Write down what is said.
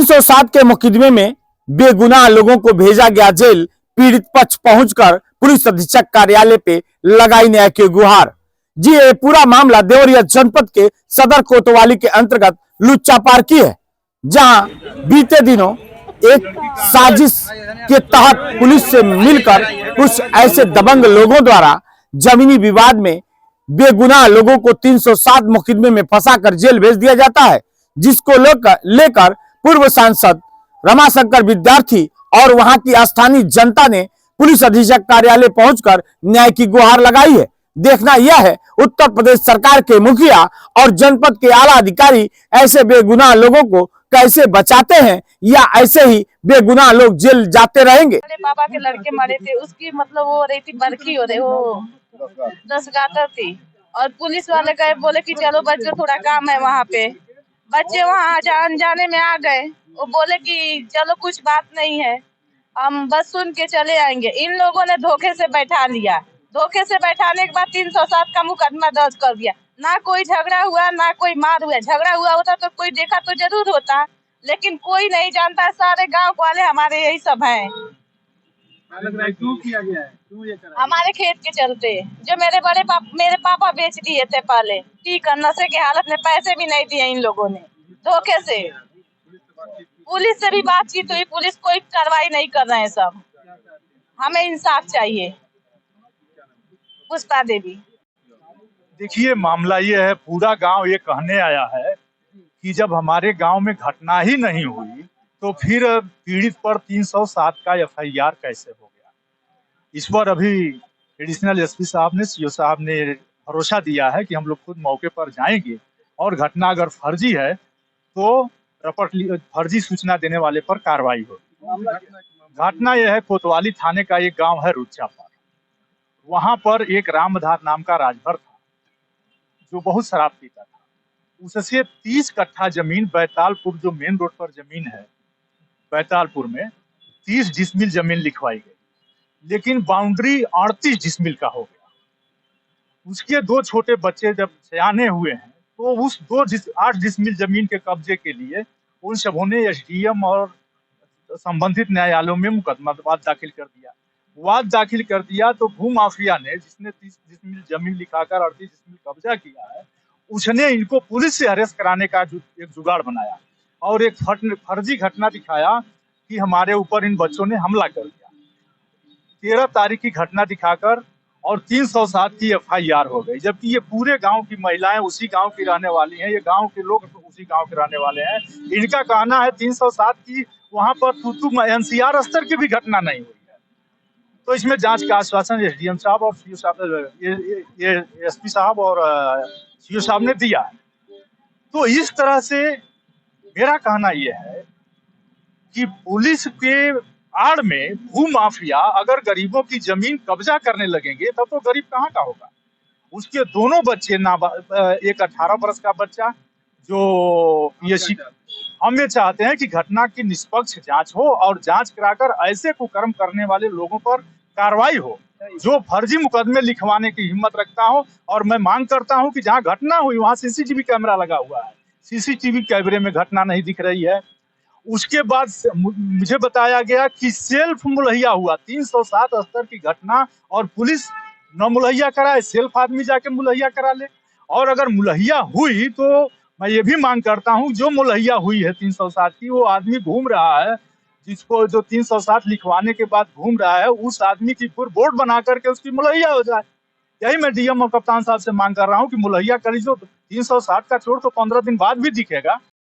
307 के मुकदमे में बेगुनाह लोगों को भेजा गया जेल। पीड़ित पक्ष पहुंचकर पुलिस अधीक्षक कार्यालय पे लगाई न्याय की गुहार। जी ये पूरा मामला देवरिया जनपद के सदर कोतवाली के अंतर्गत लुच्चापार की है, जहां बीते दिनों एक साजिश के तहत पुलिस से मिलकर कुछ ऐसे दबंग लोगों द्वारा जमीनी विवाद में बेगुनाह लोगों को 307 मुकदमे में फंसाकर जेल भेज दिया जाता है, जिसको लेकर पूर्व सांसद रमाशंकर विद्यार्थी और वहां की स्थानीय जनता ने पुलिस अधीक्षक कार्यालय पहुंचकर न्याय की गुहार लगाई है। देखना यह है उत्तर प्रदेश सरकार के मुखिया और जनपद के आला अधिकारी ऐसे बेगुनाह लोगों को कैसे बचाते हैं, या ऐसे ही बेगुनाह लोग जेल जाते रहेंगे। मेरे पापा के लड़के मरे थे, उसकी मतलब वो हो रही थी बरखी हो रही, वो 10 गाटर थी और पुलिस वाले गए, बोले कि चलो बच्चों थोड़ा काम है वहाँ पे। बच्चे वहाँ अनजाने में आ गए, वो बोले कि चलो कुछ बात नहीं है, हम बस सुन के चले आएंगे। इन लोगों ने धोखे से बैठा लिया। धोखे से बैठाने के बाद 307 का मुकदमा दर्ज कर दिया। ना कोई झगड़ा हुआ, ना कोई मार हुआ। झगड़ा हुआ होता तो कोई देखा तो जरूर होता, लेकिन कोई नहीं जानता। सारे गांव वाले हमारे यही सब हैं। क्यों किया गया है? क्यों ये करा? हमारे खेत के चलते, जो मेरे पापा बेच दिए थे पहले, ठीक है, नशे के हालत में, पैसे भी नहीं दिए इन लोगों ने धोखे से। पुलिस से भी बातचीत हुई, पुलिस कोई कार्रवाई नहीं कर रहे हैं सब। हमें इंसाफ चाहिए। पुष्पा देवी। देखिए, मामला ये है, पूरा गांव ये कहने आया है कि जब हमारे गांव में घटना ही नहीं हुई तो फिर पीड़ित पर 307 का एफआईआर कैसे हो गया। इस पर अभी एडिशनल एसपी साहब ने, सीओ साहब ने भरोसा दिया है कि हम लोग खुद मौके पर जाएंगे और घटना अगर फर्जी है तो फर्जी सूचना देने वाले पर कार्रवाई होगी। घटना यह है, कोतवाली थाने का एक गांव है रुच्चापार। वहां पर एक रामधार नाम का राजभर था जो बहुत शराब पीता था। उससे 30 कट्ठा जमीन, बैतालपुर जो मेन रोड पर जमीन है बैतालपुर में, 30 डिसमिल जमीन लिखवाई गई, लेकिन बाउंड्री 38 डिसमिल का हो गया। उसके 2 छोटे बच्चे जब सयाने हुए हैं तो उस 8 डिसमिल जमीन के कब्जे के लिए उन सबों ने एसडीएम और संबंधित न्यायालयों में मुकदमा दाखिल कर दिया। वाद दाखिल कर दिया तो भूमाफिया ने, जिसने 30 डिसमिल जमीन लिखाकर 38 डिसमिल कब्जा किया है, उसने इनको पुलिस से अरेस्ट कराने का एक जुगाड़ बनाया और एक फर्जी घटना दिखाया कि हमारे ऊपर इन बच्चों ने हमला कर दिया। 13 तारीख की घटना दिखाकर और 307 की एफआईआर हो गई, जबकि ये पूरे गांव की महिलाएं उसी गांव की रहने वाली हैं, ये गांव के लोग उसी गांव के रहने वाले हैं। इनका कहना है 307 की वहां पर एनसीआर स्तर की भी घटना नहीं हुई है। तो इसमें जांच का आश्वासन एसडीएम साहब और सीओ साहब, ये एसपी साहब और सीओ साहब ने दिया है। तो इस तरह से मेरा कहना यह है कि पुलिस के आड़ में भूमाफिया अगर गरीबों की जमीन कब्जा करने लगेंगे तब तो गरीब कहाँ का होगा। उसके दोनों बच्चे, एक 18 वर्ष का बच्चा जो ये, हम ये चाहते हैं कि घटना की निष्पक्ष जांच हो और जांच कराकर ऐसे कुकर्म करने वाले लोगों पर कार्रवाई हो जो फर्जी मुकदमे लिखवाने की हिम्मत रखता हो। और मैं मांग करता हूं कि जहां घटना हुई वहां सीसीटीवी कैमरा लगा हुआ है, सीसीटीवी कैमरे में घटना नहीं दिख रही है। उसके बाद मुझे बताया गया कि सेल्फ मुलहिया हुआ, 307 स्तर की घटना और पुलिस न मुलहिया कराए, सेल्फ आदमी जाके मुलहिया करा ले। और अगर मुलहिया हुई तो मैं ये भी मांग करता हूं जो मुलहिया हुई है 307 की, वो आदमी घूम रहा है, जिसको जो 307 लिखवाने के बाद घूम रहा है, उस आदमी की फिर बोर्ड बना करके उसकी मुलहिया हो जाए। यही मैं डीएम और कप्तान साहब से मांग कर रहा हूं कि मुलहिया करी। जो 307 का चोर तो 15 दिन बाद भी दिखेगा।